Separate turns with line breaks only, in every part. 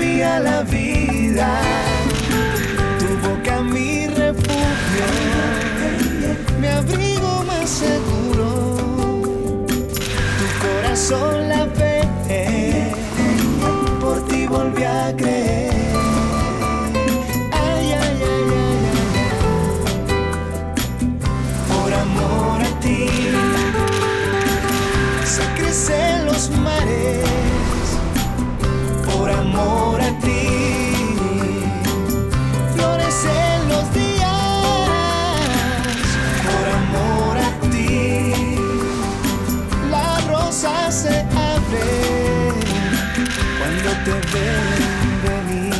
sabía la vida. Tu boca mi refugio, mi abrigo más seguro. Tu corazón la fe, por ti volví a creer. Ay, ay, ay, ay, ay. Por amor a ti se crecen los mares. Por amor a ti florecen los días. Por amor a ti la rosa se abre cuando te ven venir.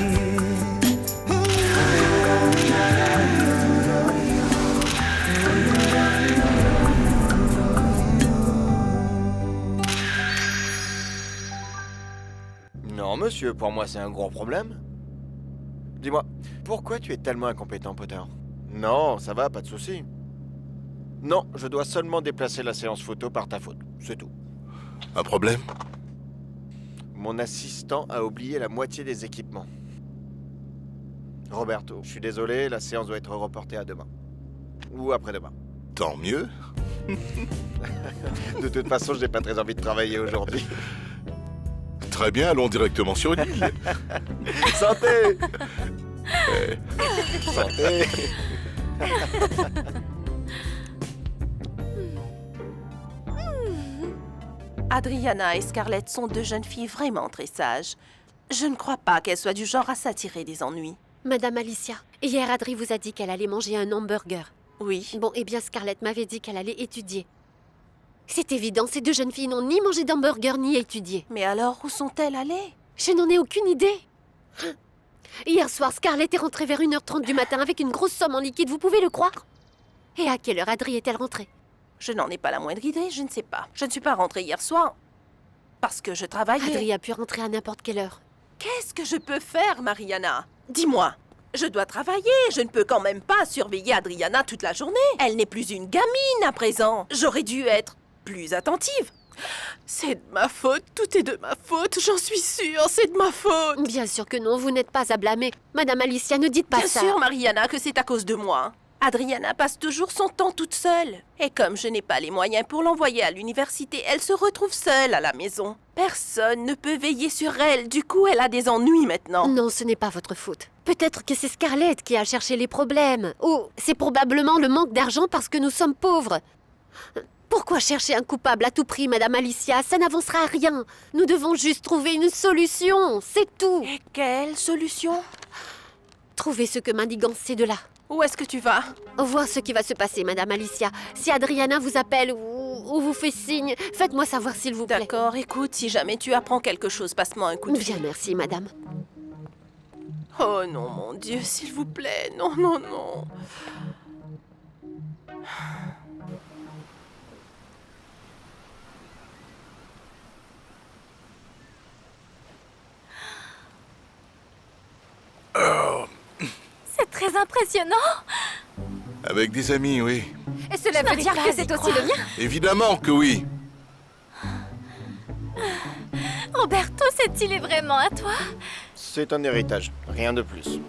Non, monsieur, pour moi, c'est un gros problème. Dis-moi, pourquoi tu es tellement incompétent, Potter? Non, ça va, pas de souci. Non, je dois seulement déplacer la séance photo par ta faute, c'est tout.
Un problème?
Mon assistant a oublié la moitié des équipements. Roberto, je suis désolé, la séance doit être reportée à demain. Ou après-demain.
Tant mieux.
De toute façon, je n'ai pas très envie de travailler aujourd'hui.
Très bien, allons directement sur une île.
Santé! Santé!
Adriana et Scarlett sont deux jeunes filles vraiment très sages. Je ne crois pas qu'elles soient du genre à s'attirer des ennuis.
Madame Alicia, hier Adri vous a dit qu'elle allait manger un hamburger.
Oui.
Bon, eh bien Scarlett m'avait dit qu'elle allait étudier. C'est évident, ces deux jeunes filles n'ont ni mangé d'hamburger ni étudié.
Mais alors, où sont-elles allées?
Je n'en ai aucune idée. Hier soir, Scarlett est rentrée vers 1h30 du matin avec une grosse somme en liquide, vous pouvez le croire? Et à quelle heure Adri est-elle rentrée?
Je n'en ai pas la moindre idée, je ne sais pas. Je ne suis pas rentrée hier soir parce que je travaillais.
Adri a pu rentrer à n'importe quelle heure.
Qu'est-ce que je peux faire, Mariana? Dis-moi. Je dois travailler, je ne peux quand même pas surveiller Adriana toute la journée. Elle n'est plus une gamine à présent. J'aurais dû être plus attentive. C'est de ma faute, tout est de ma faute, j'en suis sûre, c'est de ma faute.
Bien sûr que non, vous n'êtes pas à blâmer. Madame Alicia, ne dites pas ça.
Bien sûr, Mariana, que c'est à cause de moi. Adriana passe toujours son temps toute seule. Et comme je n'ai pas les moyens pour l'envoyer à l'université, elle se retrouve seule à la maison. Personne ne peut veiller sur elle, du coup elle a des ennuis maintenant.
Non, ce n'est pas votre faute. Peut-être que c'est Scarlett qui a cherché les problèmes. Ou c'est probablement le manque d'argent parce que nous sommes pauvres. Pourquoi chercher un coupable à tout prix, Madame Alicia? Ça n'avancera à rien. Nous devons juste trouver une solution, c'est tout.
Et quelle solution?
Trouver ce que m'indiquent ces deux-là.
Où est-ce que tu vas?
Voir ce qui va se passer, Madame Alicia. Si Adriana vous appelle ou vous fait signe, faites-moi savoir s'il vous plaît.
D'accord, écoute, si jamais tu apprends quelque chose, passe-moi un coup de fil.
Bien, merci, Madame.
Oh non, mon Dieu, s'il vous plaît, non, non, non.
C'est très impressionnant.
Avec des amis, oui.
Et cela veut dire que c'est aussi le mien.
Évidemment que oui.
Roberto, cette île est vraiment à toi?
C'est un héritage, rien de plus.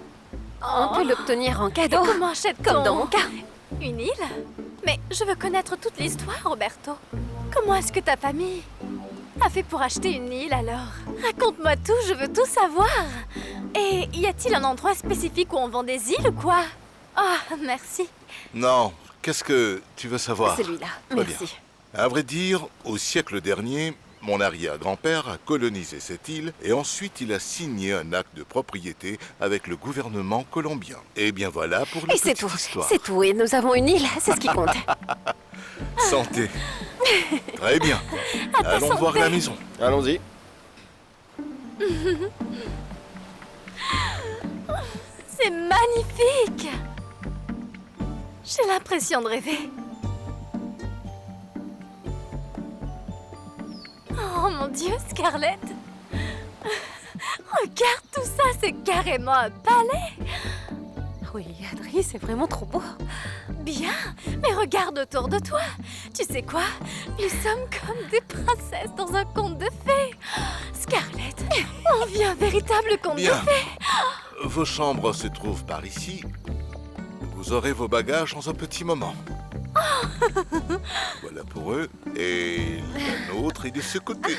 On peut l'obtenir en cadeau.
Comment achète-t-on?
Comme dans mon cas.
Une île? Mais je veux connaître toute l'histoire, Roberto. Comment est-ce que ta famille a fait pour acheter une île alors? Raconte-moi tout, je veux tout savoir. Et y a-t-il un endroit spécifique où on vend des îles ou quoi? Ah, merci.
Non, qu'est-ce que tu veux savoir?
Celui-là,
Très
merci.
bien. À vrai dire, au siècle dernier, mon arrière-grand-père a colonisé cette île et ensuite il a signé un acte de propriété avec le gouvernement colombien. Et bien voilà pour la
Et c'est
petite
tout,
histoire.
c'est tout. Et nous avons une île, c'est ce qui compte.
Santé. Très bien. Allons voir la maison.
Allons-y.
C'est magnifique. J'ai l'impression de rêver. Oh mon Dieu, Scarlett. Regarde tout ça, c'est carrément un palais. oui, Adri, c'est vraiment trop beau. Bien, mais regarde autour de toi. Tu sais quoi? Nous sommes comme des princesses dans un conte de fées. Scarlett, on vit un véritable conte de
Bien.
fées.
Vos chambres se trouvent par ici. Vous aurez vos bagages dans un petit moment. Voilà pour eux. Et la nôtre est de ce côté.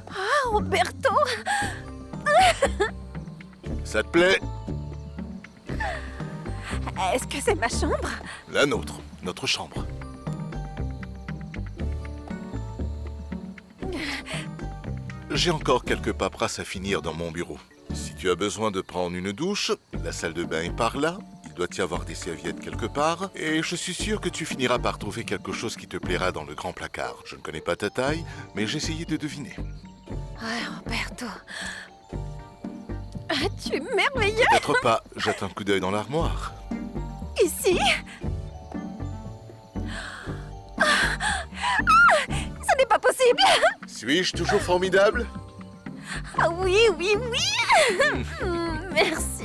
Ah, Roberto!
Ça te plaît?
Est-ce que c'est ma chambre?
La nôtre, notre chambre. J'ai encore quelques paperasses à finir dans mon bureau. Si tu as besoin de prendre une douche, la salle de bain est par là. Il doit y avoir des serviettes quelque part. Et je suis sûr que tu finiras par trouver quelque chose qui te plaira dans le grand placard. Je ne connais pas ta taille, mais j'ai essayé de deviner.
Ah, Roberto. Ah, tu es merveilleux
Peut-être pas. Jette un coup d'œil dans l'armoire.
ici. Ce n'est pas possible.
Suis-je toujours formidable?
Ah oui, oui, oui. Merci.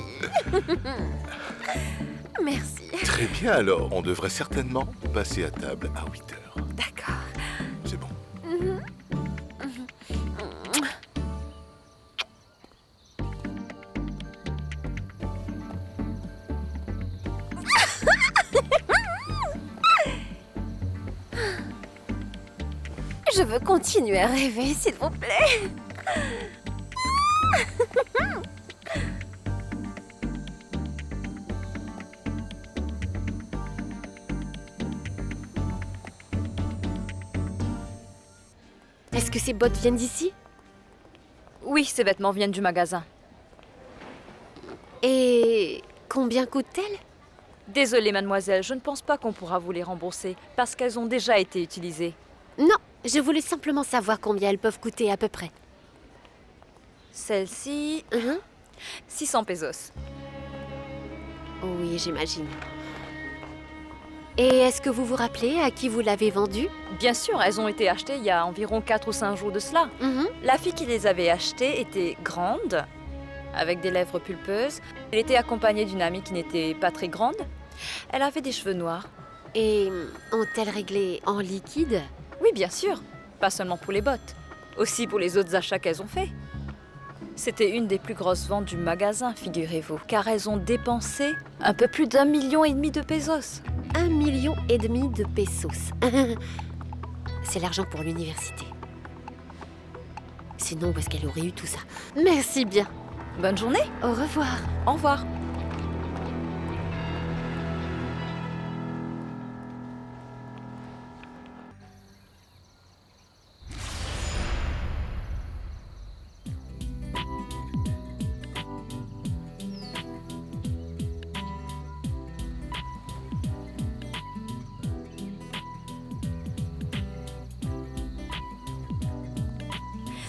Merci.
Très bien alors. On devrait certainement passer à table à 8 heures.
D'accord.
C'est bon.
Je veux continuer à rêver, s'il vous plaît.
Est-ce que ces bottes viennent d'ici?
Oui, ces vêtements viennent du magasin.
Et combien coûtent-elles?
Désolée, mademoiselle, je ne pense pas qu'on pourra vous les rembourser parce qu'elles ont déjà été utilisées.
Non, je voulais simplement savoir combien elles peuvent coûter à peu près.
Celle-ci, 600 pesos.
Oui, j'imagine. Et est-ce que vous vous rappelez à qui vous l'avez vendue?
Bien sûr, elles ont été achetées il y a environ 4 ou 5 jours de cela. La fille qui les avait achetées était grande, avec des lèvres pulpeuses. Elle était accompagnée d'une amie qui n'était pas très grande. Elle avait des cheveux noirs.
Et ont-elles réglé en liquide?
Oui, bien sûr. Pas seulement pour les bottes. Aussi pour les autres achats qu'elles ont faits. C'était une des plus grosses ventes du magasin, figurez-vous, car elles ont dépensé un peu plus d'1,5 million de pesos.
1,5 million de pesos. C'est l'argent pour l'université. Sinon, où est-ce qu'elle aurait eu tout ça? Merci bien.
Bonne journée.
Au revoir.
Au revoir.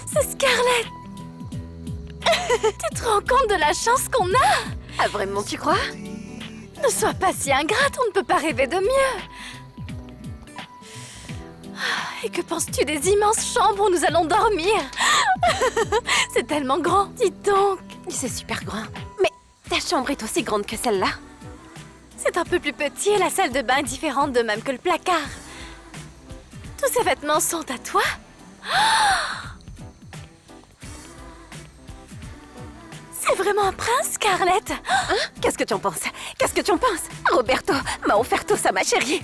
C'est Scarlett. Tu te rends compte de la chance qu'on a? Ah, vraiment, tu crois? Ne sois pas si ingrate, on ne peut pas rêver de mieux. Et que penses-tu des immenses chambres où nous allons dormir? C'est tellement grand, dis donc. C'est super grand. Mais ta chambre est aussi grande que celle-là? C'est un peu plus petit et la salle de bain est différente, de même que le placard. Tous ces vêtements sont à toi? C'est vraiment un prince, Scarlett. Hein? Qu'est-ce que tu en penses? Qu'est-ce que tu en penses? Roberto m'a offert tout ça, ma chérie.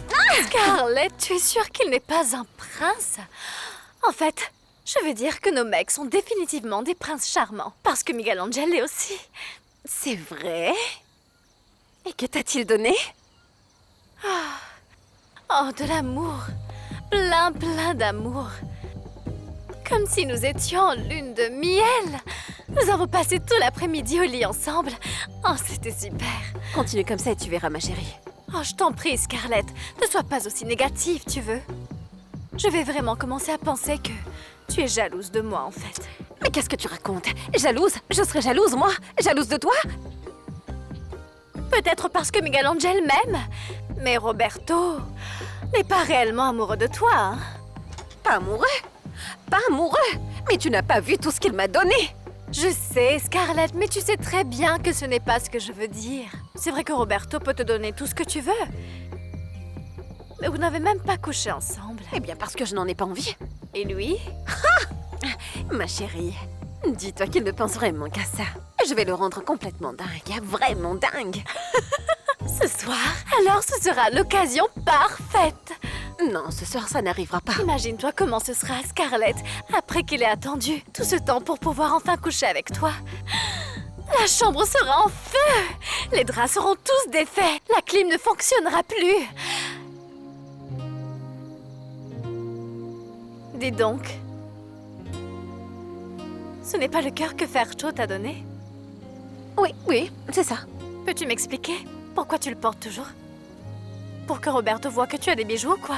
Scarlett, tu es sûre qu'il n'est pas un prince? En fait, je veux dire que nos mecs sont définitivement des princes charmants. Parce que Miguel Angel l'est aussi. C'est vrai? Et que t'a-t-il donné? Oh, de l'amour. Plein, plein d'amour. Comme si nous étions en lune de miel. Nous avons passé tout l'après-midi au lit ensemble. Oh, c'était super. Continue comme ça et tu verras, ma chérie. Oh, je t'en prie, Scarlett. Ne sois pas aussi négative, tu veux. Je vais vraiment commencer à penser que tu es jalouse de moi, en fait. Mais qu'est-ce que tu racontes? Jalouse? Je serais jalouse, moi? Jalouse de toi? Peut-être parce que Miguel Angel m'aime. Mais Roberto n'est pas réellement amoureux de toi, hein?
Pas amoureux? Pas amoureux? Mais tu n'as pas vu tout ce qu'il m'a donné?
Je sais, Scarlett, mais tu sais très bien que ce n'est pas ce que je veux dire. C'est vrai que Roberto peut te donner tout ce que tu veux. Mais vous n'avez même pas couché ensemble.
Eh bien, parce que je n'en ai pas envie.
Et lui?
Ma chérie, dis-toi qu'il ne pense vraiment qu'à ça. Je vais le rendre complètement dingue, vraiment dingue.
Ce soir, alors ce sera l'occasion parfaite.
Non, ce soir, ça n'arrivera pas.
Imagine-toi comment ce sera, Scarlett, après qu'il ait attendu tout ce temps pour pouvoir enfin coucher avec toi. La chambre sera en feu. Les draps seront tous défaits. La clim ne fonctionnera plus. Dis donc, ce n'est pas le cœur que Fercho t'a donné?
Oui, c'est ça.
Peux-tu m'expliquer pourquoi tu le portes toujours? Pour que Roberto voie que tu as des bijoux, quoi.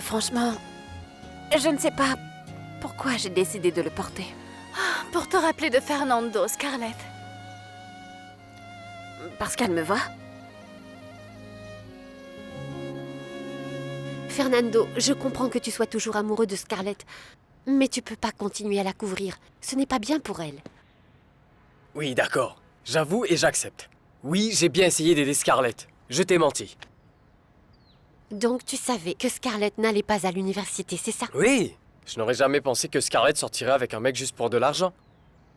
Franchement, je ne sais pas pourquoi j'ai décidé de le porter.
Pour te rappeler de Fernando, Scarlett.
Parce qu'elle me voit.
Fernando, je comprends que tu sois toujours amoureux de Scarlett, mais tu peux pas continuer à la couvrir. Ce n'est pas bien pour elle.
Oui, d'accord. J'avoue et j'accepte. Oui, j'ai bien essayé d'aider Scarlett. Je t'ai menti.
Donc tu savais que Scarlett n'allait pas à l'université, c'est ça?
Oui, je n'aurais jamais pensé que Scarlett sortirait avec un mec juste pour de l'argent.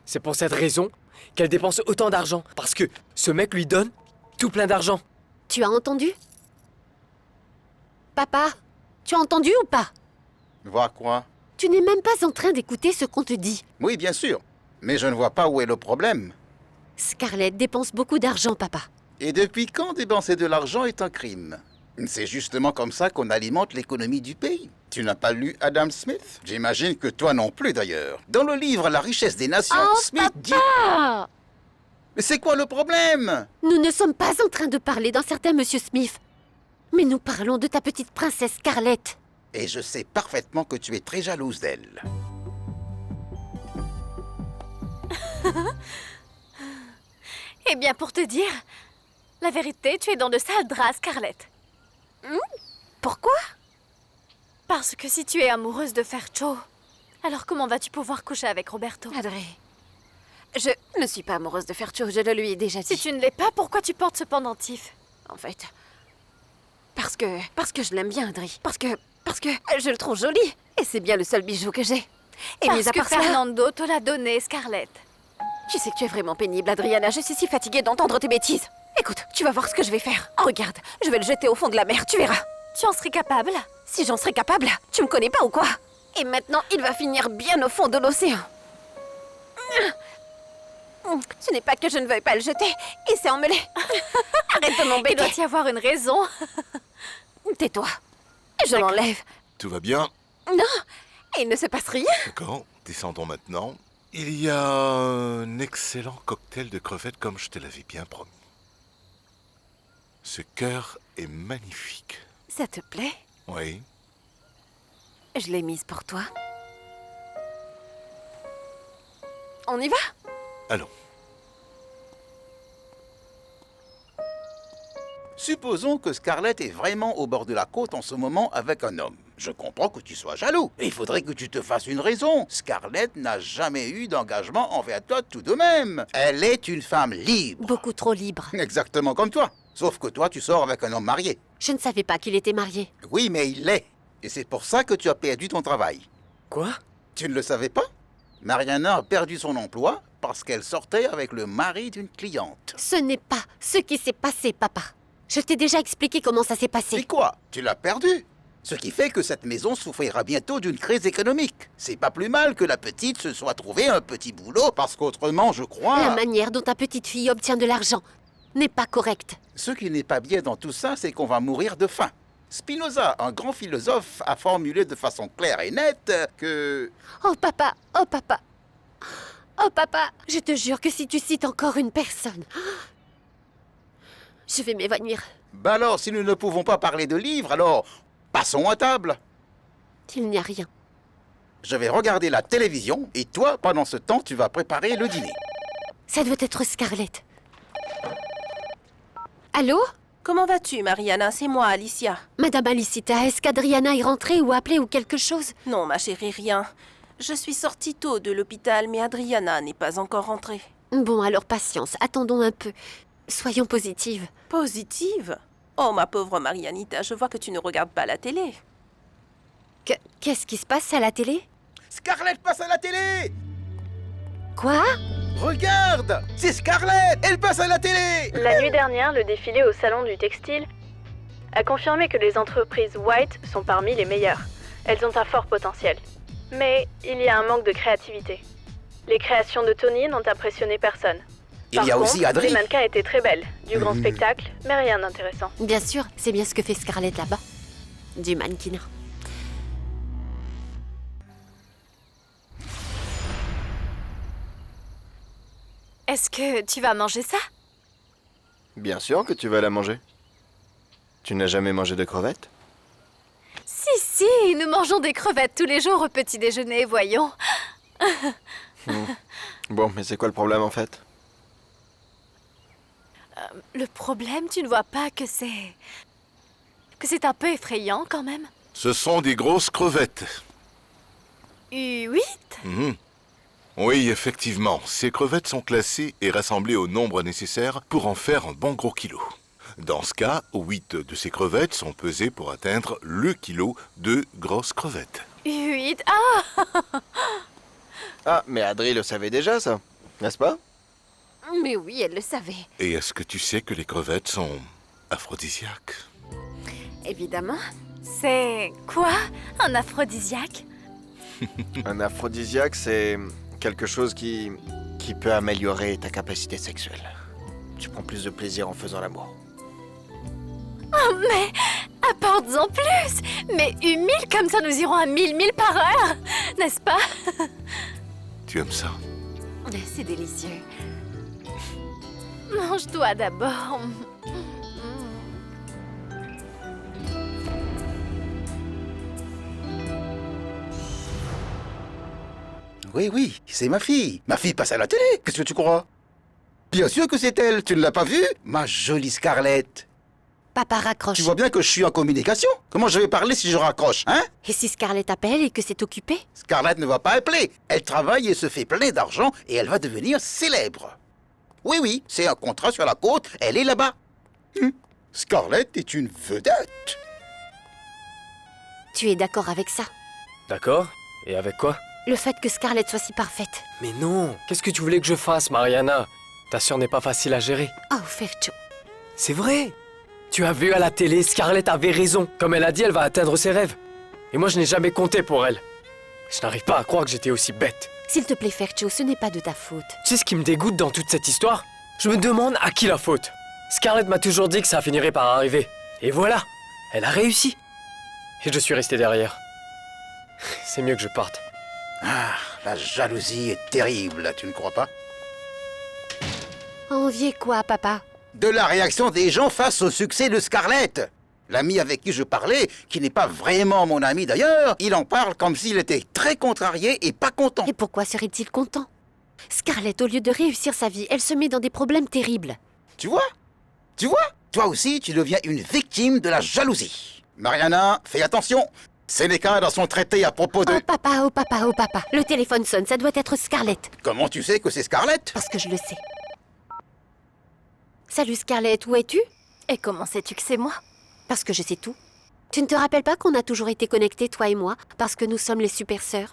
C'est pour cette raison qu'elle dépense autant d'argent. Parce que ce mec lui donne tout plein d'argent.
Tu as entendu? Papa, tu as entendu ou pas?
Vois quoi?
Tu n'es même pas en train d'écouter ce qu'on te dit.
Oui, bien sûr. Mais je ne vois pas où est le problème.
Scarlett dépense beaucoup d'argent, papa.
Et depuis quand dépenser de l'argent est un crime? C'est justement comme ça qu'on alimente l'économie du pays. Tu n'as pas lu Adam Smith? J'imagine que toi non plus d'ailleurs. Dans le livre La richesse des nations, Smith dit...
Ah!
Mais c'est quoi le problème?
Nous ne sommes pas en train de parler d'un certain Monsieur Smith. Mais nous parlons de ta petite princesse Scarlett.
Et je sais parfaitement que tu es très jalouse d'elle.
Eh bien, pour te dire, la vérité, tu es dans de sales draps, Scarlett.
Pourquoi?
Parce que si tu es amoureuse de Fercho, alors comment vas-tu pouvoir coucher avec Roberto?
Adré, je ne suis pas amoureuse de Fercho, je le lui ai déjà dit.
Si tu ne l'es pas, pourquoi tu portes ce pendentif?
En fait, parce que je l'aime bien, Adri. Parce que je le trouve joli. Et c'est bien le seul bijou que j'ai. Et
Parce
mis à
que
part cela,
Fernando te l'a donné, Scarlett.
tu sais que tu es vraiment pénible, Adriana. Je suis si fatiguée d'entendre tes bêtises. Écoute, tu vas voir ce que je vais faire. Regarde, je vais le jeter au fond de la mer, tu verras.
Tu en serais capable?
Si j'en serais capable, tu me connais pas ou quoi? Et maintenant, il va finir bien au fond de l'océan. Ce n'est pas que je ne veuille pas le jeter, il s'est emmêlé. Arrête de
Il
m'embêter.
doit y avoir une raison.
Tais-toi. Je l'enlève.
Tout va bien?
Non, il ne se passe rien.
D'accord, descendons maintenant. Il y a un excellent cocktail de crevettes comme je te l'avais bien promis. Ce cœur est magnifique.
Ça te plaît?
Oui.
Je l'ai mise pour toi. On y va?
Allons.
Supposons que Scarlett est vraiment au bord de la côte en ce moment avec un homme. Je comprends que tu sois jaloux. Il faudrait que tu te fasses une raison. Scarlett n'a jamais eu d'engagement envers toi tout de même. Elle est une femme libre.
Beaucoup trop libre.
Exactement comme toi. Sauf que toi, tu sors avec un homme marié.
Je ne savais pas qu'il était marié.
Oui, mais il l'est. Et c'est pour ça que tu as perdu ton travail.
Quoi?
Tu ne le savais pas? Mariana a perdu son emploi parce qu'elle sortait avec le mari d'une cliente.
Ce n'est pas ce qui s'est passé, papa. Je t'ai déjà expliqué comment ça s'est
Et
passé.
quoi? Tu l'as perdu? Ce qui fait que cette maison souffrira bientôt d'une crise économique. C'est pas plus mal que la petite se soit trouvée un petit boulot, parce qu'autrement, je crois...
La manière dont ta petite fille obtient de l'argent n'est pas correcte.
Ce qui n'est pas bien dans tout ça, c'est qu'on va mourir de faim. Spinoza, un grand philosophe, a formulé de façon claire et nette que...
Oh papa, oh papa. Oh papa, je te jure que si tu cites encore une personne, je vais m'évanouir.
Bah alors, si nous ne pouvons pas parler de livres, alors passons à table.
Il n'y a rien.
Je vais regarder la télévision et toi, pendant ce temps, tu vas préparer le dîner.
Ça doit être Scarlett. Allô?
Comment vas-tu, Mariana? C'est moi, Alicia.
Madame Alicita, est-ce qu'Adriana est rentrée ou appelée ou quelque chose?
Non, ma chérie, rien. Je suis sortie tôt de l'hôpital, mais Adriana n'est pas encore rentrée.
Bon, alors patience, attendons un peu. Soyons positives.
Positive? Oh, ma pauvre Marianita, je vois que tu ne regardes pas la télé.
Qu'est-ce qui se passe à la télé?
Scarlett passe à la télé!
Quoi?
Regarde! C'est Scarlett! Elle passe à la télé!
La nuit dernière, le défilé au Salon du Textile a confirmé que les entreprises White sont parmi les meilleures. Elles ont un fort potentiel. Mais il y a un manque de créativité. Les créations de Tony n'ont impressionné personne.
Il y a aussi Adri.
Les mannequins étaient très belles, du grand spectacle, mais rien d'intéressant.
Bien sûr, c'est bien ce que fait Scarlett là-bas. Du mannequinat.
Est-ce que tu vas manger ça?
Bien sûr que tu vas la manger. Tu n'as jamais mangé de crevettes?
Si, nous mangeons des crevettes tous les jours au petit déjeuner, voyons.
Bon, mais c'est quoi le problème en fait?
Le problème, tu ne vois pas que c'est un peu effrayant quand même?
Ce sont des grosses crevettes.
8?
Mhm. Oui, effectivement, ces crevettes sont classées et rassemblées au nombre nécessaire pour en faire un bon gros kilo. Dans ce cas, 8 de ces crevettes sont pesées pour atteindre le kilo de grosses crevettes.
8? Ah!
Ah, mais Adri le savait déjà ça, n'est-ce pas?
Mais oui, elle le savait.
Et est-ce que tu sais que les crevettes sont aphrodisiaques?
Évidemment. C'est quoi, un aphrodisiaque?
Un aphrodisiaque, c'est quelque chose qui peut améliorer ta capacité sexuelle. Tu prends plus de plaisir en faisant l'amour.
Oh, mais apporte-en plus! Mais 1000, comme ça nous irons à 1000 milles par heure, n'est-ce pas?
Tu aimes ça?
C'est délicieux.
Mange-toi d'abord.
Oui, c'est ma fille. Ma fille passe à la télé. Qu'est-ce que tu crois? Bien sûr que c'est elle. Tu ne l'as pas vue? Ma jolie Scarlett.
Papa raccroche.
Tu vois bien que je suis en communication. Comment je vais parler si je raccroche, hein?
Et si Scarlett appelle et que c'est occupé?
Scarlett ne va pas appeler. Elle travaille et se fait plein d'argent et elle va devenir célèbre. Oui, c'est un contrat sur la côte. Elle est là-bas. Scarlett est une vedette.
Tu es d'accord avec ça?
D'accord. Et avec quoi?
Le fait que Scarlett soit si parfaite.
Mais non. Qu'est-ce que tu voulais que je fasse, Mariana? Ta sœur n'est pas facile à gérer.
Oh, Fercho.
C'est vrai. Tu as vu à la télé, Scarlett avait raison. Comme elle a dit, elle va atteindre ses rêves. Et moi, je n'ai jamais compté pour elle. Je n'arrive pas à croire que j'étais aussi bête.
S'il te plaît, Fercho, ce n'est pas de ta faute.
Tu sais ce qui me dégoûte dans toute cette histoire? Je me demande à qui la faute. Scarlett m'a toujours dit que ça finirait par arriver. Et voilà, elle a réussi. Et je suis resté derrière. C'est mieux que je parte.
Ah, la jalousie est terrible, tu ne crois pas?
Envier quoi, papa?
De la réaction des gens face au succès de Scarlett. L'ami avec qui je parlais, qui n'est pas vraiment mon ami d'ailleurs, il en parle comme s'il était très contrarié et pas content.
Et pourquoi serait-il content? Scarlett, au lieu de réussir sa vie, elle se met dans des problèmes terribles.
Tu vois? Toi aussi, tu deviens une victime de la jalousie. Mariana, fais attention. Sénéca, dans son traité à propos de...
Oh papa. Le téléphone sonne, ça doit être Scarlett.
Comment tu sais que c'est Scarlett?
Parce que je le sais. Salut Scarlett, où es-tu?
Et comment sais-tu que c'est moi?
Parce que je sais tout. Tu ne te rappelles pas qu'on a toujours été connectés, toi et moi, parce que nous sommes les super sœurs?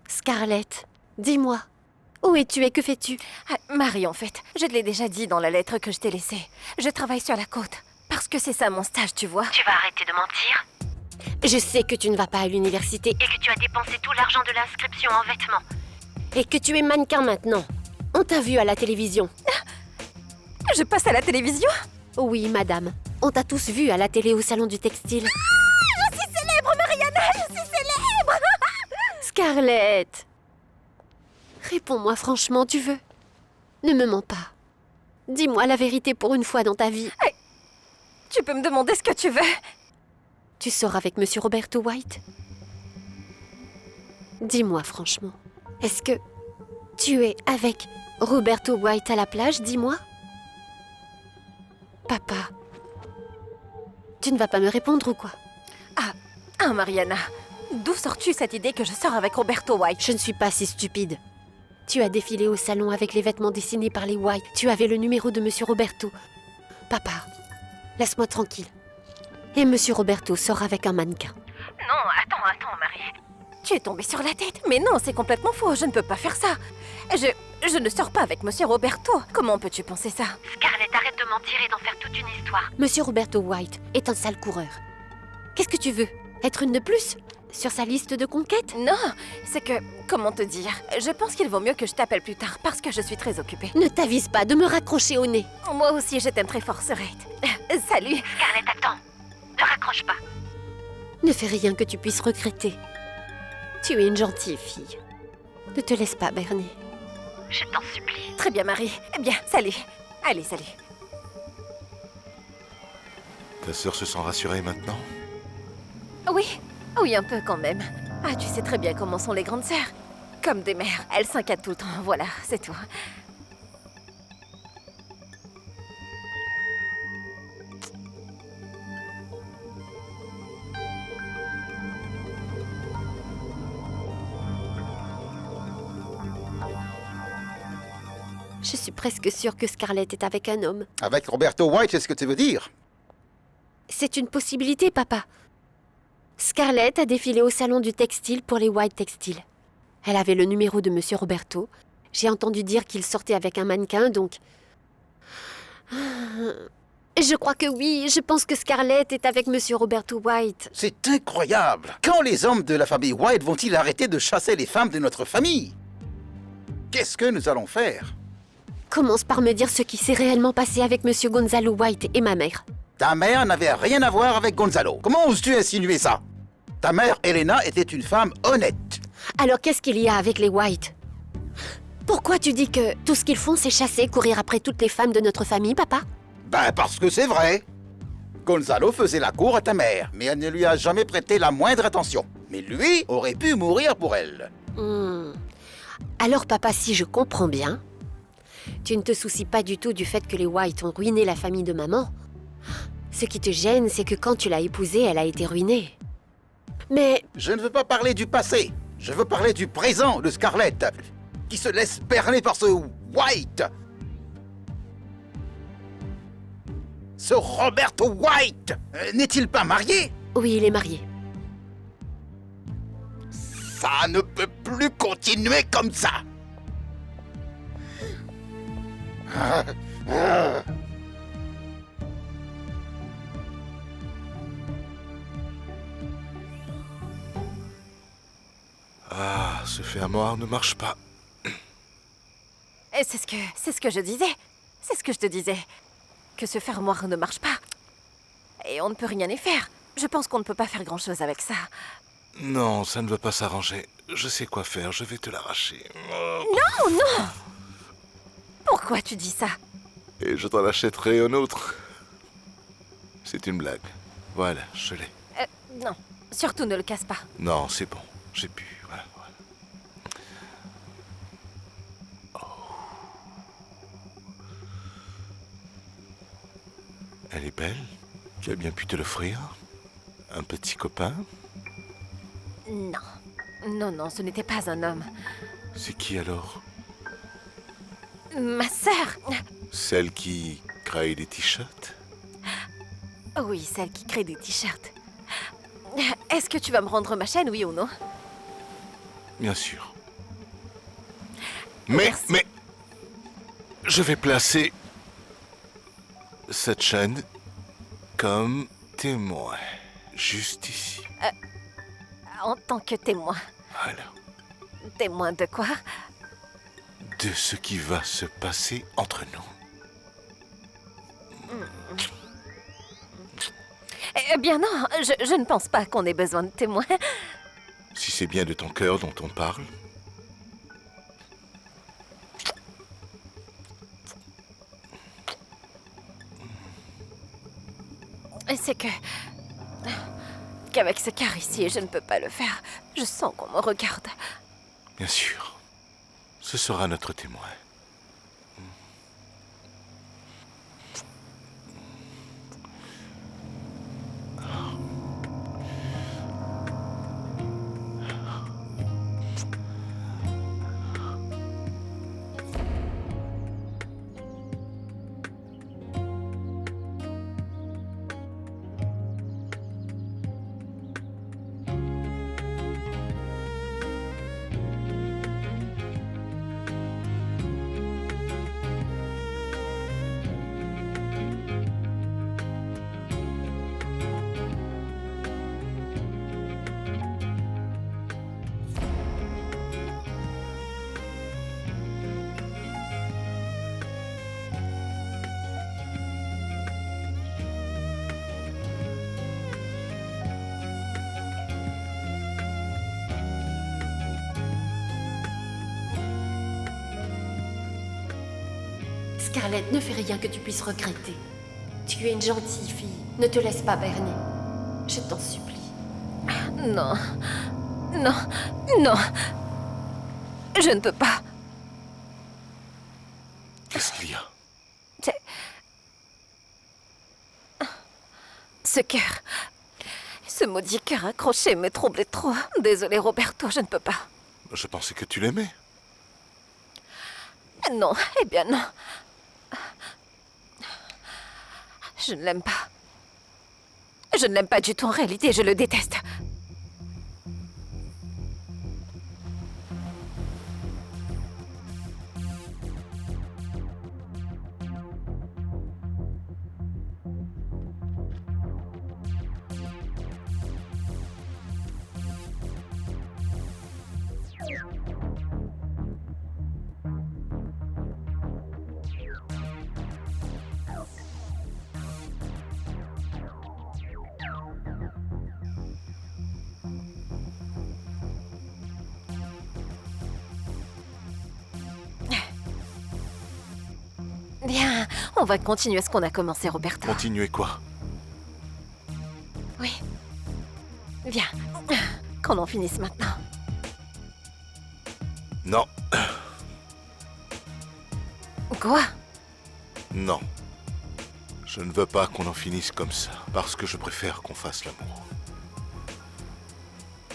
Scarlett, dis-moi, où es-tu et que fais-tu?
Marie, en fait, je te l'ai déjà dit dans la lettre que je t'ai laissée. Je travaille sur la côte, parce que c'est ça mon stage, tu vois.
Tu vas arrêter de mentir? Je sais que tu ne vas pas à l'université et que tu as dépensé tout l'argent de l'inscription en vêtements. Et que tu es mannequin maintenant. On t'a vu à la télévision.
Je passe à la télévision?
Oui, madame. On t'a tous vu à la télé au salon du textile.
Ah, je suis célèbre, Mariana, je suis célèbre.
Scarlett, réponds-moi franchement, tu veux? Ne me mens pas. Dis-moi la vérité pour une fois dans ta vie.
Hey, tu peux me demander ce que tu veux.
Tu sors avec Monsieur Roberto White? Dis-moi franchement, est-ce que tu es avec Roberto White à la plage, dis-moi? Papa, Tu ne vas pas me répondre ou quoi?
Ah, Mariana, d'où sors-tu cette idée que je sors avec Roberto White?
Je ne suis pas si stupide. Tu as défilé au salon avec les vêtements dessinés par les White. Tu avais le numéro de Monsieur Roberto. Papa, laisse-moi tranquille. Et Monsieur Roberto sort avec un mannequin.
Non, attends, Marie. Tu es tombée sur la tête. Mais non, c'est complètement faux, je ne peux pas faire ça. Je ne sors pas avec Monsieur Roberto. Comment peux-tu penser ça?
Scarlett, arrête de mentir et d'en faire toute une histoire. Monsieur Roberto White est un sale coureur. Qu'est-ce que tu veux? Être une de plus? Sur sa liste de conquêtes?
Non, c'est que... Comment te dire? Je pense qu'il vaut mieux que je t'appelle plus tard parce que je suis très occupée.
Ne t'avise pas de me raccrocher au nez.
Moi aussi, je t'aime très fort, Sorette. Salut.
Scarlett, attends. Ne raccroche pas. Ne fais rien que tu puisses regretter. Tu es une gentille fille. Ne te laisse pas berner. Je t'en supplie.
Très bien, Marie. Eh bien, salut. Allez, salut.
Ta sœur se sent rassurée maintenant?
Oui, un peu quand même. Ah, tu sais très bien comment sont les grandes sœurs. Comme des mères, elles s'inquiètent tout le temps, voilà, c'est tout.
Je suis presque sûre que Scarlett est avec un homme.
Avec Roberto White, c'est ce que tu veux dire?
C'est une possibilité, papa. Scarlett a défilé au salon du textile pour les White Textiles. Elle avait le numéro de Monsieur Roberto. J'ai entendu dire qu'il sortait avec un mannequin, donc... Je crois que oui, je pense que Scarlett est avec Monsieur Roberto White.
C'est incroyable! Quand les hommes de la famille White vont-ils arrêter de chasser les femmes de notre famille? Qu'est-ce que nous allons faire?
Commence par me dire ce qui s'est réellement passé avec Monsieur Gonzalo White et ma mère.
Ta mère n'avait rien à voir avec Gonzalo. Comment oses-tu insinuer ça? Ta mère, Elena, était une femme honnête.
Alors qu'est-ce qu'il y a avec les White? Pourquoi tu dis que tout ce qu'ils font, c'est chasser, courir après toutes les femmes de notre famille, papa?
Ben, parce que c'est vrai. Gonzalo faisait la cour à ta mère, mais elle ne lui a jamais prêté la moindre attention. Mais lui aurait pu mourir pour elle.
Alors, papa, si je comprends bien, tu ne te soucies pas du tout du fait que les White ont ruiné la famille de maman. Ce qui te gêne, c'est que quand tu l'as épousée, elle a été ruinée. Mais...
Je ne veux pas parler du passé. Je veux parler du présent de Scarlett, qui se laisse berner par ce White. Ce Roberto White n'est-il pas marié?
Oui, il est marié.
Ça ne peut plus continuer comme ça.
Ah, ce fermoir ne marche pas.
Et c'est ce que je disais. C'est ce que je te disais. Que ce fermoir ne marche pas. Et on ne peut rien y faire. Je pense qu'on ne peut pas faire grand-chose avec ça.
Non, ça ne va pas s'arranger. Je sais quoi faire, je vais te l'arracher.
Non, non! Pourquoi tu dis ça?
Et je t'en achèterai un autre. C'est une blague. Voilà, je l'ai.
Non, surtout ne le casse pas.
Non, c'est bon, j'ai pu. Voilà, voilà. Elle est belle. Tu as bien pu te l'offrir. Un petit copain.
Non. Non, non, ce n'était pas un homme.
C'est qui alors?
Ma sœur.
Celle qui crée des t-shirts?
Oui, celle qui crée des t-shirts. Est-ce que tu vas me rendre ma chaîne, oui ou non?
Bien sûr.
Merci.
Mais... Je vais placer cette chaîne comme témoin. Juste ici.
En tant que témoin.
Voilà.
Témoin de quoi?
De ce qui va se passer entre nous.
Eh bien non, je ne pense pas qu'on ait besoin de témoins.
Si c'est bien de ton cœur dont on parle.
C'est que... qu'avec ce car ici, je ne peux pas le faire. Je sens qu'on me regarde.
Bien sûr. Ce sera notre témoin.
Scarlett, ne fais rien que tu puisses regretter. Tu es une gentille fille. Ne te laisse pas berner. Je t'en supplie.
Non. Non. Non. Je ne peux pas.
Qu'est-ce qu'il y a?
Ce cœur. Ce maudit cœur accroché me troublait trop. Désolé, Roberto, je ne peux pas.
Je pensais que tu l'aimais.
Non, eh bien non. Je ne l'aime pas. Je ne l'aime pas du tout en réalité, je le déteste. Bien, on va continuer ce qu'on a commencé, Roberto.
Continuez quoi?
Oui. Viens, qu'on en finisse maintenant.
Non,
Quoi?
non. Je ne veux pas qu'on en finisse comme ça, parce que je préfère qu'on fasse l'amour.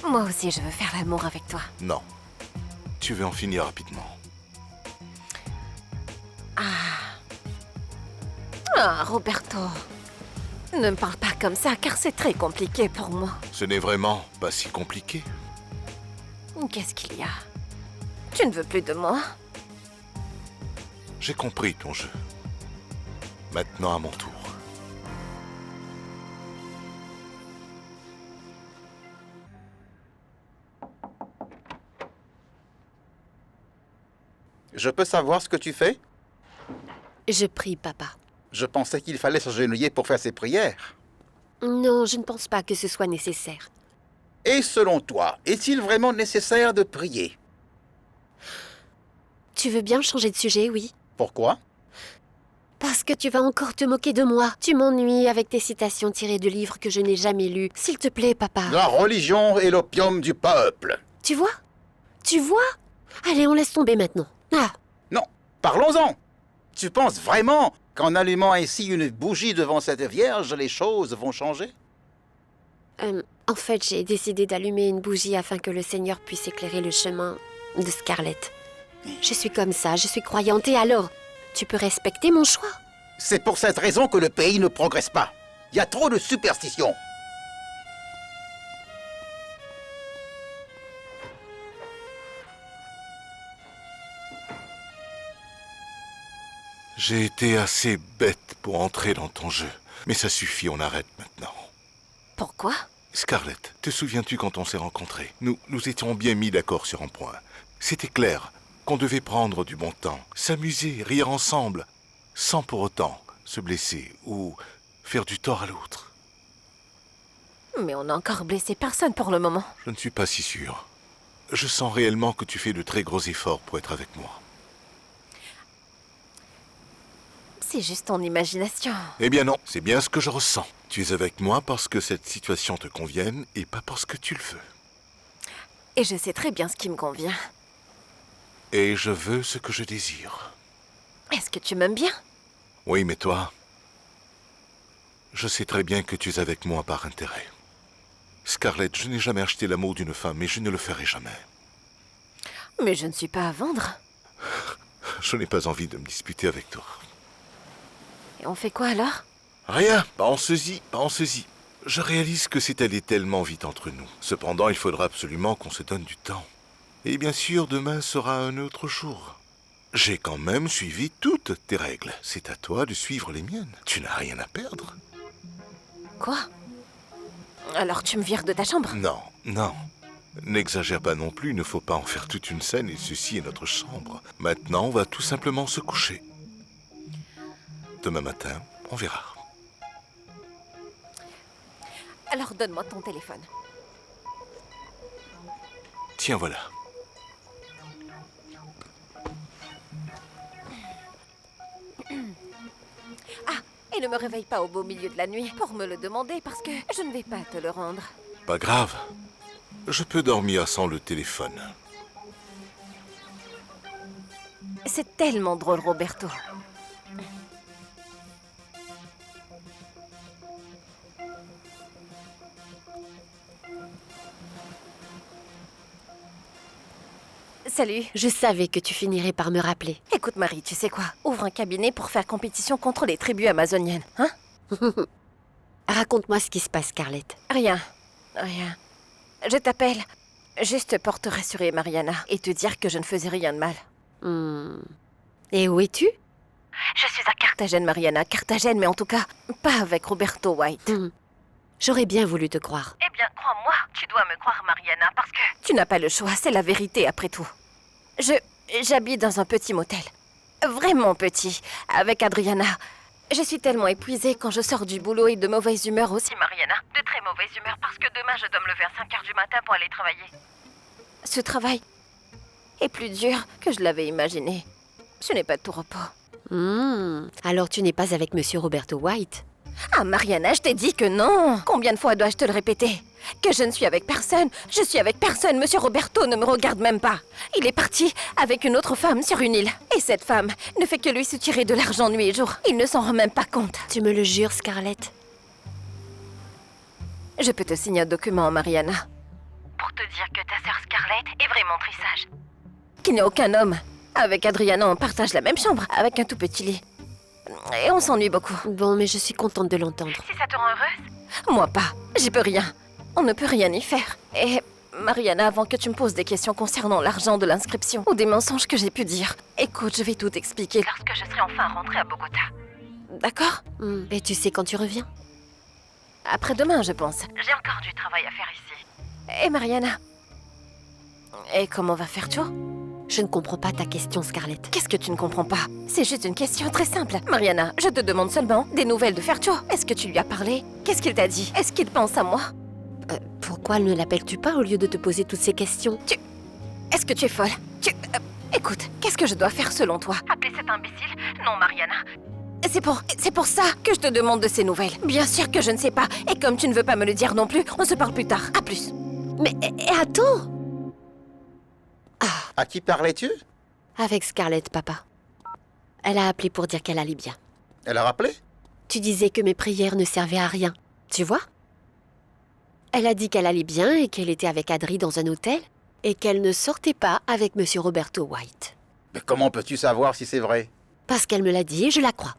Moi aussi, je veux faire l'amour avec toi.
Non. Tu veux en finir rapidement.
Ah, Roberto. Ne me parle pas comme ça, car c'est très compliqué pour moi.
Ce n'est vraiment pas si compliqué.
Qu'est-ce qu'il y a? Tu ne veux plus de moi?
J'ai compris ton jeu. Maintenant à mon tour.
Je peux savoir ce que tu fais?
Je prie, papa.
Je pensais qu'il fallait s'agenouiller pour faire ses prières.
Non, je ne pense pas que ce soit nécessaire.
Et selon toi, est-il vraiment nécessaire de prier?
Tu veux bien changer de sujet, oui?
Pourquoi?
Parce que tu vas encore te moquer de moi. Tu m'ennuies avec tes citations tirées de livres que je n'ai jamais lus. S'il te plaît, papa.
La religion est l'opium du peuple.
Tu vois? Tu vois? Allez, on laisse tomber maintenant. Ah,
Non, parlons-en. Tu penses vraiment qu'en allumant ainsi une bougie devant cette vierge, les choses vont changer?
en fait, j'ai décidé d'allumer une bougie afin que le Seigneur puisse éclairer le chemin de Scarlett. Je suis comme ça, je suis croyante, et alors, tu peux respecter mon choix?
C'est pour cette raison que le pays ne progresse pas. Il y a trop de superstitions.
J'ai été assez bête pour entrer dans ton jeu. Mais ça suffit, on arrête maintenant.
Pourquoi?
Scarlett, te souviens-tu quand on s'est rencontrés? Nous étions bien mis d'accord sur un point. C'était clair qu'on devait prendre du bon temps, s'amuser, rire ensemble, sans pour autant se blesser ou faire du tort à l'autre.
Mais on n'a encore blessé personne pour le moment.
Je ne suis pas si sûr. Je sens réellement que tu fais de très gros efforts pour être avec moi.
C'est juste ton imagination.
Eh bien non, c'est bien ce que je ressens. Tu es avec moi parce que cette situation te convienne et pas parce que tu le veux.
Et je sais très bien ce qui me convient.
Et je veux ce que je désire.
Est-ce que tu m'aimes bien?
Oui, mais toi, je sais très bien que tu es avec moi par intérêt. Scarlett, je n'ai jamais acheté l'amour d'une femme et je ne le ferai jamais.
Mais je ne suis pas à vendre.
Je n'ai pas envie de me disputer avec toi.
Et on fait quoi alors?
Rien, pensez-y, pensez-y. Je réalise que c'est allé tellement vite entre nous. Cependant, il faudra absolument qu'on se donne du temps. Et bien sûr, demain sera un autre jour. J'ai quand même suivi toutes tes règles. C'est à toi de suivre les miennes. Tu n'as rien à perdre.
Quoi? Alors tu me vires de ta chambre?
Non, non. N'exagère pas non plus, il ne faut pas en faire toute une scène et ceci est notre chambre. Maintenant, on va tout simplement se coucher. Demain matin, on verra.
Alors donne-moi ton téléphone.
Tiens, voilà.
Et ne me réveille pas au beau milieu de la nuit pour me le demander parce que je ne vais pas te le rendre.
Pas grave. Je peux dormir sans le téléphone.
C'est tellement drôle, Roberto. Salut.
Je savais que tu finirais par me rappeler.
Écoute, Marie, tu sais quoi? Ouvre un cabinet pour faire compétition contre les tribus amazoniennes, hein?
Raconte-moi ce qui se passe, Scarlett.
Rien. Je t'appelle juste pour te rassurer, Mariana, et te dire que je ne faisais rien de mal.
Et où es-tu?
Je suis à Carthagène, Mariana. Carthagène, mais en tout cas, pas avec Roberto White.
J'aurais bien voulu te croire.
Eh bien, crois-moi, tu dois me croire, Mariana, parce que... Tu n'as pas le choix, c'est la vérité après tout. J'habite dans un petit motel. Vraiment petit, avec Adriana. Je suis tellement épuisée quand je sors du boulot et de mauvaise humeur aussi, Mariana. De très mauvaise humeur parce que demain je dois me lever à 5h du matin pour aller travailler. Ce travail est plus dur que je l'avais imaginé. Ce n'est pas de tout repos.
Alors tu n'es pas avec Monsieur Roberto White?
Ah, Mariana, je t'ai dit que non. Combien de fois dois-je te le répéter? Que je ne suis avec personne. Je suis avec personne. Monsieur Roberto ne me regarde même pas. Il est parti avec une autre femme sur une île. Et cette femme ne fait que lui soutirer de l'argent nuit et jour. Il ne s'en rend même pas compte.
Tu me le jures, Scarlett?
Je peux te signer un document, Mariana. Pour te dire que ta sœur Scarlett est vraiment très sage. Qu'il n'y a aucun homme. Avec Adriana, on partage la même chambre, avec un tout petit lit. Et on s'ennuie beaucoup.
Bon, mais je suis contente de l'entendre.
Si ça te rend heureuse? Moi pas. J'y peux rien. On ne peut rien y faire. Et Mariana, avant que tu me poses des questions concernant l'argent de l'inscription ou des mensonges que j'ai pu dire, écoute, je vais tout expliquer lorsque je serai enfin rentrée à Bogota. D'accord?
Et tu sais quand tu reviens?
Après-demain, je pense. J'ai encore du travail à faire ici. Et Mariana? Et comment va Fercho?
Je ne comprends pas ta question, Scarlett.
Qu'est-ce que tu ne comprends pas? C'est juste une question très simple. Mariana, je te demande seulement des nouvelles de Fercho. Est-ce que tu lui as parlé? Qu'est-ce qu'il t'a dit? Est-ce qu'il pense à moi?
Pourquoi ne l'appelles-tu pas au lieu de te poser toutes ces questions?
Est-ce que tu es folle? Écoute, qu'est-ce que je dois faire selon toi? Appeler cet imbécile? Non, Mariana. C'est pour ça que je te demande de ces nouvelles. Bien sûr que je ne sais pas. Et comme tu ne veux pas me le dire non plus, on se parle plus tard. À plus.
Mais attends!
À qui parlais-tu?
Avec Scarlett, papa. Elle a appelé pour dire qu'elle allait bien.
Elle a rappelé?
Tu disais que mes prières ne servaient à rien, tu vois? Elle a dit qu'elle allait bien et qu'elle était avec Adri dans un hôtel et qu'elle ne sortait pas avec Monsieur Roberto White.
Mais comment peux-tu savoir si c'est vrai?
Parce qu'elle me l'a dit et je la crois.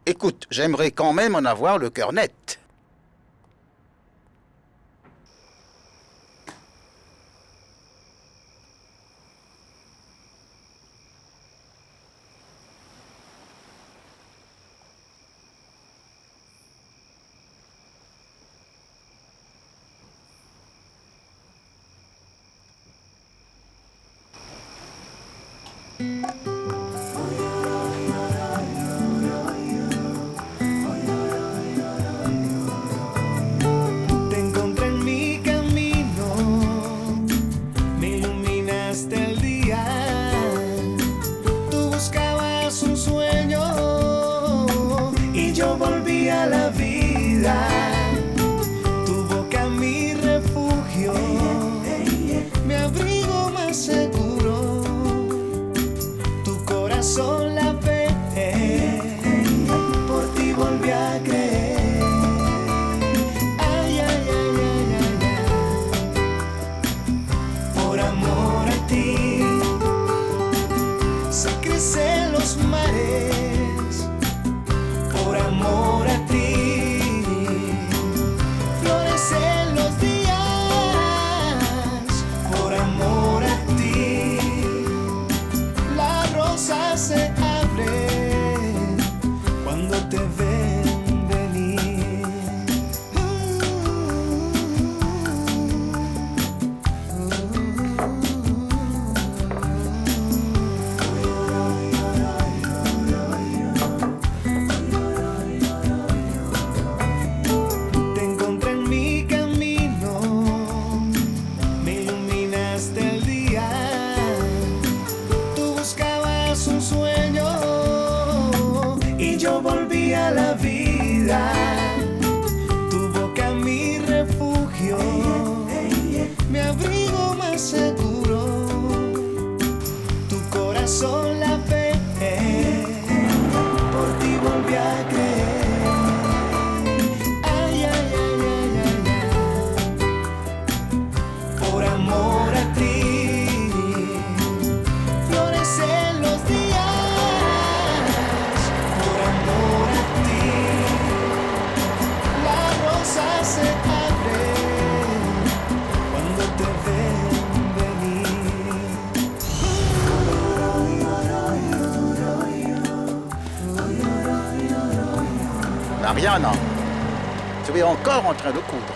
Écoute, j'aimerais quand même en avoir le cœur net.
Te encontré en mi camino, me iluminaste el día. Tú buscabas un sueño y yo volví a la vida. Tu boca mi refugio, mi abrigo más seguro. Tu corazón la fe, por ti volví a creer. Ay, ay, ay, ay, ay, ay. Por amor a ti se crecen los mares. Por amor a ti lugar, tu boca mi refugio, mi abrigo más seguro, tu corazón la fe, por ti volví a creer. Ay, ay, ay, ay, ay, ay. Por amor a ti, florecen los días, por amor a ti, la rosa se abre cuando te ven venir.
Mariana, tu es encore en train de coudre.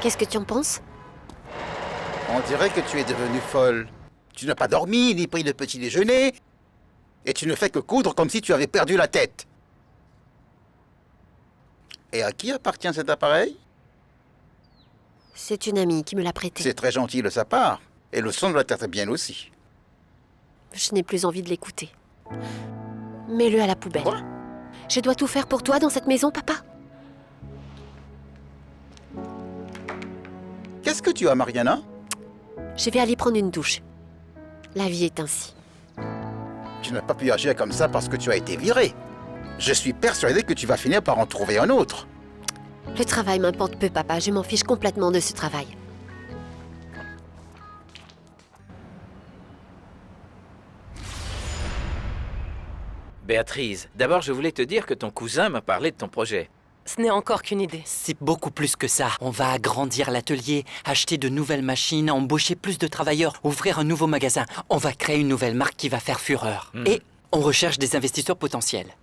Qu'est-ce que tu en penses?
On dirait que tu es devenue folle. Tu n'as pas dormi, ni pris de petit déjeuner, et tu ne fais que coudre comme si tu avais perdu la tête. Et à qui appartient cet appareil?
C'est une amie qui me l'a prêté.
C'est très gentil de sa part, et le son doit être bien aussi.
Je n'ai plus envie de l'écouter. Mets-le à la poubelle.
Quoi?
Je dois tout faire pour toi dans cette maison, papa.
Qu'est-ce que tu as, Mariana?
Je vais aller prendre une douche. La vie est ainsi.
Tu n'as pas pu agir comme ça parce que tu as été viré. Je suis persuadé que tu vas finir par en trouver un autre.
Le travail m'importe peu, papa. Je m'en fiche complètement de ce travail.
Béatrice, d'abord je voulais te dire que ton cousin m'a parlé de ton projet.
Ce n'est encore qu'une idée.
C'est beaucoup plus que ça. On va agrandir l'atelier, acheter de nouvelles machines, embaucher plus de travailleurs, ouvrir un nouveau magasin. On va créer une nouvelle marque qui va faire fureur. Et on recherche des investisseurs potentiels.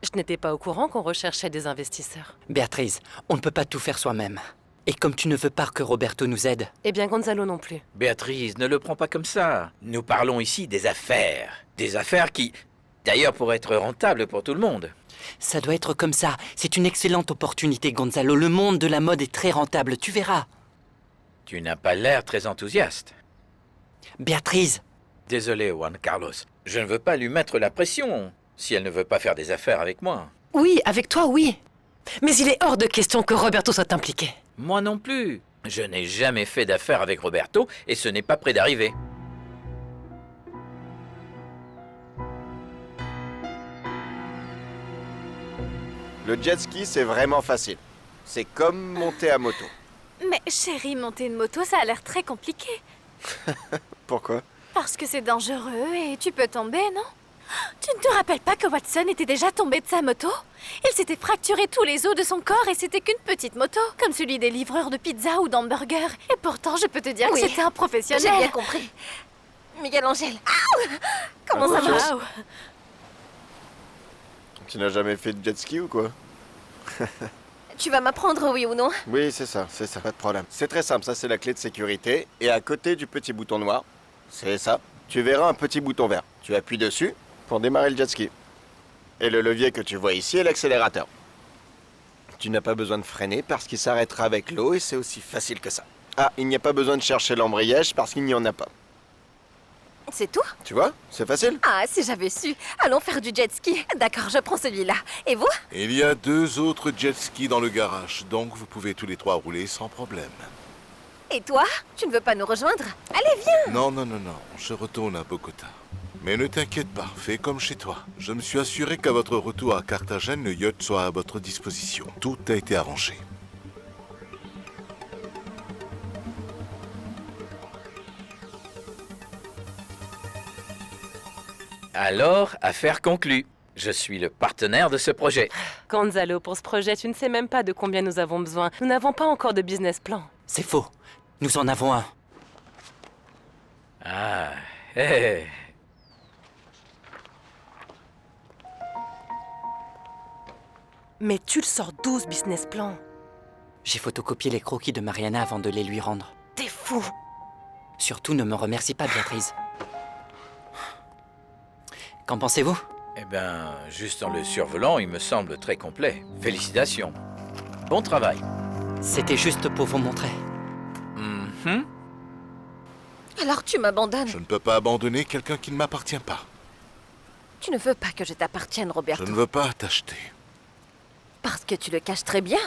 Je n'étais pas au courant qu'on recherchait des investisseurs.
Béatrice, on ne peut pas tout faire soi-même. Et comme tu ne veux pas que Roberto nous aide...
Eh bien, Gonzalo non plus.
Béatrice, ne le prends pas comme ça. Nous parlons ici des affaires. Des affaires qui, d'ailleurs, pourraient être rentables pour tout le monde.
Ça doit être comme ça. C'est une excellente opportunité, Gonzalo. Le monde de la mode est très rentable, tu verras.
Tu n'as pas l'air très enthousiaste.
Béatrice!
Désolé, Juan Carlos. Je ne veux pas lui mettre la pression, si elle ne veut pas faire des affaires avec moi.
Oui, avec toi, oui. Mais il est hors de question que Roberto soit impliqué.
Moi non plus. Je n'ai jamais fait d'affaires avec Roberto et ce n'est pas près d'arriver.
Le jet ski, c'est vraiment facile. C'est comme monter à moto.
Mais chérie, monter une moto, ça a l'air très compliqué.
Pourquoi?
Parce que c'est dangereux et tu peux tomber, non? Tu ne te rappelles pas que Watson était déjà tombé de sa moto? Il s'était fracturé tous les os de son corps et c'était qu'une petite moto, comme celui des livreurs de pizza ou d'hamburgers. Et pourtant, je peux te dire que c'était un professionnel.
J'ai bien compris. Miguel Angel. Comment ça marche?
Waouh.
Tu n'as jamais fait de jet ski ou quoi?
Tu vas m'apprendre, oui ou non?
Oui, c'est ça, pas de problème. C'est très simple, ça c'est la clé de sécurité. Et à côté du petit bouton noir, c'est ça, tu verras un petit bouton vert. Tu appuies dessus pour démarrer le jet ski. Et le levier que tu vois ici est l'accélérateur. Tu n'as pas besoin de freiner parce qu'il s'arrêtera avec l'eau et c'est aussi facile que ça. Ah, il n'y a pas besoin de chercher l'embrayage parce qu'il n'y en a pas.
C'est tout?
Tu vois, c'est facile.
Ah, si j'avais su. Allons faire du jet ski. D'accord, je prends celui-là. Et vous?
Il y a 2 autres jet skis dans le garage, donc vous pouvez tous les 3 rouler sans problème.
Et toi? Tu ne veux pas nous rejoindre? Allez, viens!
Non, je retourne à Bogota. Mais ne t'inquiète pas, fais comme chez toi. Je me suis assuré qu'à votre retour à Carthagène, le yacht soit à votre disposition. Tout a été arrangé.
Alors, affaire conclue. Je suis le partenaire de ce projet.
Gonzalo, pour ce projet, tu ne sais même pas de combien nous avons besoin. Nous n'avons pas encore de business plan.
C'est faux. Nous en avons un.
Ah, hé.
Mais tu le sors 12 business plans.
J'ai photocopié les croquis de Mariana avant de les lui rendre.
T'es fou!
Surtout, ne me remercie pas, Béatrice. Qu'en pensez-vous?
Eh ben, juste en le survolant, il me semble très complet. Félicitations. Bon travail.
C'était juste pour vous montrer.
Alors tu m'abandonnes.
Je ne peux pas abandonner quelqu'un qui ne m'appartient pas.
Tu ne veux pas que je t'appartienne,
Je
Roberto.
ne veux pas t'acheter.
Parce que tu le caches très bien.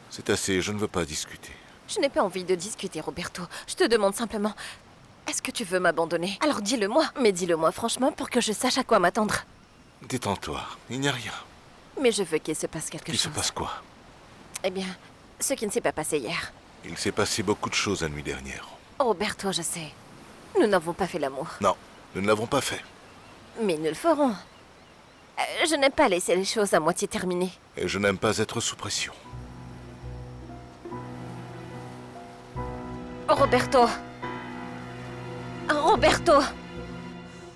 C'est assez, je ne veux pas discuter.
Je n'ai pas envie de discuter, Roberto. Je te demande simplement, est-ce que tu veux m'abandonner? Alors dis-le-moi, mais dis-le-moi franchement pour que je sache à quoi m'attendre.
Détends-toi, il n'y a rien.
Mais je veux qu'il se passe quelque chose.
Il se passe quoi?
Eh bien, ce qui ne s'est pas passé hier.
Il s'est passé beaucoup de choses la nuit dernière.
Roberto, je sais. Nous n'avons pas fait l'amour.
Non, nous ne l'avons pas fait.
Mais nous le ferons. Je n'aime pas laisser les choses à moitié terminées.
Et je n'aime pas être sous pression.
Roberto. Roberto.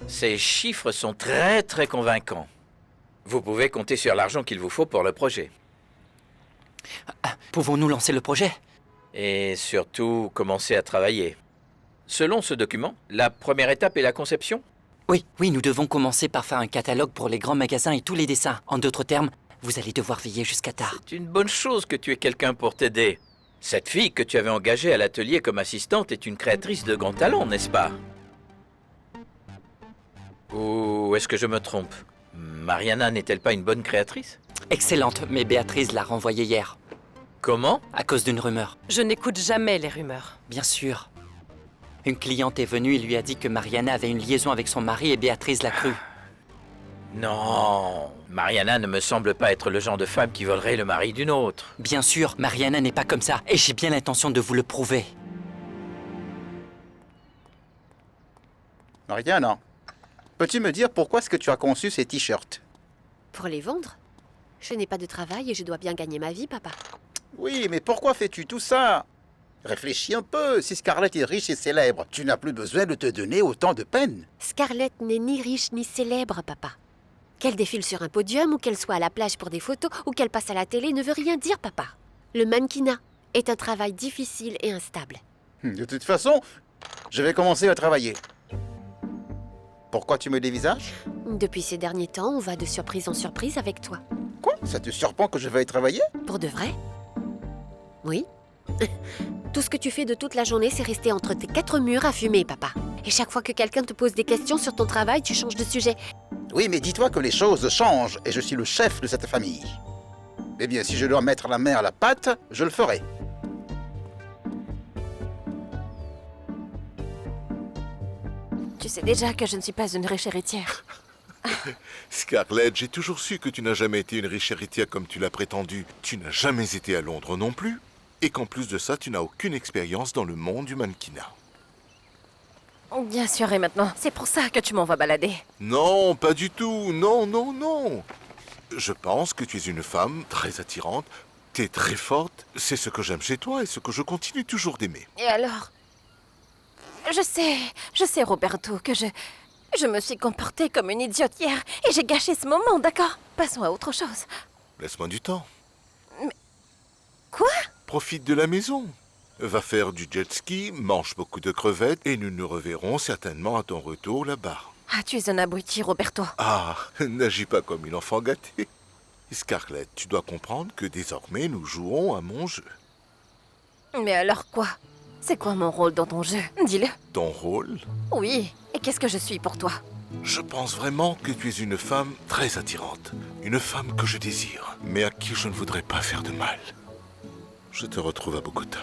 Ces chiffres sont très très convaincants. Vous pouvez compter sur l'argent qu'il vous faut pour le projet.
Pouvons-nous lancer le projet?
Et surtout, commencer à travailler. Selon ce document, la première étape est la conception?
Oui, nous devons commencer par faire un catalogue pour les grands magasins et tous les dessins. En d'autres termes, vous allez devoir veiller jusqu'à tard.
C'est une bonne chose que tu aies quelqu'un pour t'aider. Cette fille que tu avais engagée à l'atelier comme assistante est une créatrice de grand talent, n'est-ce pas? Ou est-ce que je me trompe? Mariana n'est-elle pas une bonne créatrice?
Excellente, mais Béatrice l'a renvoyée hier.
Comment?
À cause d'une rumeur.
Je n'écoute jamais les rumeurs.
Bien sûr. Une cliente est venue et lui a dit que Mariana avait une liaison avec son mari et Béatrice l'a cru.
Non, Mariana ne me semble pas être le genre de femme qui volerait le mari d'une autre.
Bien sûr, Mariana n'est pas comme ça, et j'ai bien l'intention de vous le prouver.
Mariana, peux-tu me dire pourquoi est-ce que tu as conçu ces t-shirts?
Pour les vendre? Je n'ai pas de travail et je dois bien gagner ma vie, papa.
Oui, mais pourquoi fais-tu tout ça? Réfléchis un peu, si Scarlett est riche et célèbre, tu n'as plus besoin de te donner autant de peine.
Scarlett n'est ni riche ni célèbre, papa. Qu'elle défile sur un podium ou qu'elle soit à la plage pour des photos ou qu'elle passe à la télé ne veut rien dire, papa. Le mannequinat est un travail difficile et instable.
De toute façon, je vais commencer à travailler. Pourquoi tu me dévisages?
Depuis ces derniers temps, on va de surprise en surprise avec toi.
Quoi? Ça te surprend que je veuille travailler?
Pour de vrai? Oui. Tout ce que tu fais de toute la journée, c'est rester entre tes 4 murs à fumer, papa. Et chaque fois que quelqu'un te pose des questions sur ton travail, tu changes de sujet.
Oui, mais dis-toi que les choses changent et je suis le chef de cette famille. Eh bien, si je dois mettre la main à la pâte, je le ferai.
Tu sais déjà que je ne suis pas une riche héritière.
Scarlett, j'ai toujours su que tu n'as jamais été une riche héritière comme tu l'as prétendu. Tu n'as jamais été à Londres non plus. Et qu'en plus de ça, tu n'as aucune expérience dans le monde du mannequinat.
Bien sûr, et maintenant, c'est pour ça que tu m'envoies balader.
Non, pas du tout. Non. Je pense que tu es une femme très attirante. Tu es très forte. C'est ce que j'aime chez toi et ce que je continue toujours d'aimer.
Et alors? Je sais, Roberto, que je me suis comportée comme une idiote hier et j'ai gâché ce moment, d'accord? Passons à autre chose.
Laisse-moi du temps.
Mais... Quoi?
Profite de la maison. Va faire du jet ski, mange beaucoup de crevettes et nous nous reverrons certainement à ton retour là-bas.
Ah, tu es un abruti, Roberto.
Ah, n'agis pas comme une enfant gâtée. Scarlett, tu dois comprendre que désormais nous jouons à mon jeu.
Mais alors quoi? C'est quoi mon rôle dans ton jeu? Dis-le.
Ton rôle?
Oui, et qu'est-ce que je suis pour toi?
Je pense vraiment que tu es une femme très attirante. Une femme que je désire, mais à qui je ne voudrais pas faire de mal. Je te retrouve à Bogota.